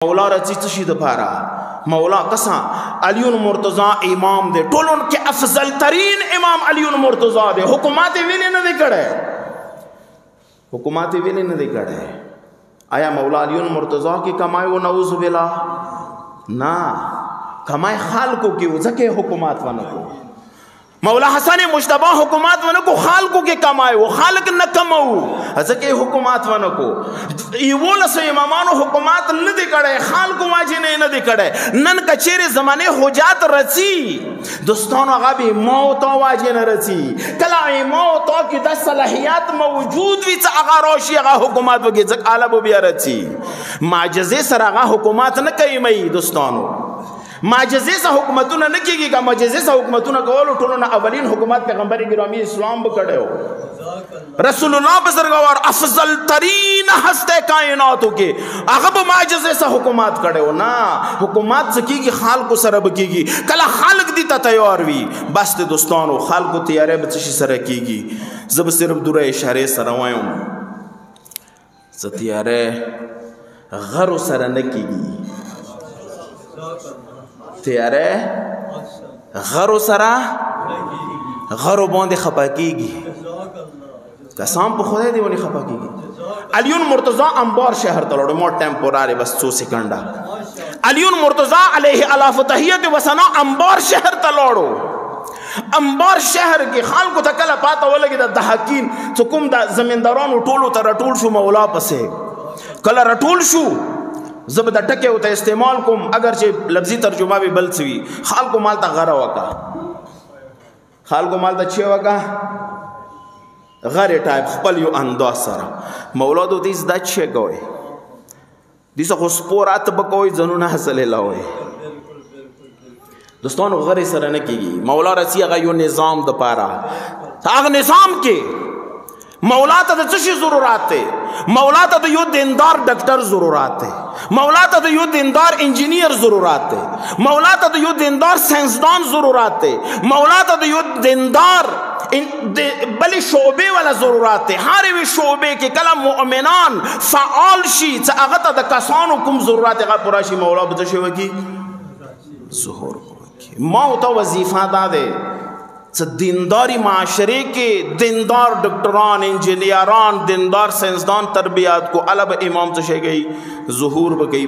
مولا رچی چشی د پارا مولا قسا علی مرتضی امام دے ټولن کے افضل ترین امام علی مرتضی دے حکومت ویلے نہ دے کڑے حکومت ویلے نہ دے کڑے آیا مولا علی مرتضی کی کمائی و نعوذ باللہ نا کمائی خالقوں کی وزکے حکومت ونکو مولا حسن مجتبی حکومت ونکو خالقوں کے کمائے وہ خالق نہ کماؤ حسکے حکومت ونکو ایوول سے امامانو حکومت نہ دے کڑے خالقوں واجی نے نہ دے کڑے نن کچیر زمانے حجات رچی دوستانو غابی موتا واجی نہ رچی کلا موتا کی دس صلاحیات موجود وی چا اغا روشی اغا حکومت وگی زک عالبو بیا رچی معجزے سر اغا حکومت نہ کئی مئی دوستانو معجزے سے حکومتوں نہ کی گا معجزے سے حکومتوں نہ کولو ٹولو نہ اولین حکومت پیغمبر گرامی اسلام بکڑے ہو رسول اللہ بزرگوار افضل ترین ہستے کائناتوں کے اغب معجزے سے حکومت کڑے ہو نا حکومت سے کی گی خالق سرب کی گی کلا خالق دیتا تیار وی بس تے دوستانو خالق تیارے بچشی سر کی گی زب صرف دورہ اشارے سروائیوں ستیارے غر سر نکی گی تیارے غرو سرا غرو باندے خپا کی گی قسم پہ خدا دی ونی خپا کی گی علی مرتضی انبار شہر تلوڑو موٹ ٹیمپوراری بس 2 سیکنڈا علی مرتضی علیہ علا فتحیت وسنا انبار شہر تلوڑو انبار شہر کی خالقو تا کلا پاتا ہو لگی دا دہاکین چکم دا زمینداران اٹولو تا رٹول شو مولا پسے کلا رٹول شو زب دا ٹکے ہوتا استعمال کم اگرچہ لفظی ترجمہ بھی بل سوی خال کو مال تا غرہ وکا خال کو مال تا چھے وکا غرے ٹائپ خپل یو انداز سارا مولا دو دیس دا چھے گوئے دیسا خسپورات بکوئی زنون حسلے لاؤئے دوستانو غرے سر نکی گی مولا رسی اگا یو نظام دا پارا تا اگا نظام کے مولا تا دا چشی ضرورات تے مولا تا دا یو دیندار ڈاکٹر ضرورات تے مولا تا دا یو دیندار انجینئر ضرورات تے مولا تا دا یو دیندار سائنسدان ضرورات تے مولا تا دا یو دیندار بلی شعبے والا ضرورات تے ہارے وی شعبے کے کلم مؤمنان فعال شی تا اغتا دا کسانو کم ضرورات اغا پراشی مولا بتشی وکی ظہور وکی موتا وظیفہ دا دے دینداری معاشرے کے دیندار ڈاکٹران انجینئران دیندار سائنسدان تربیات کو علب امام تشے گئی ظہور بگئی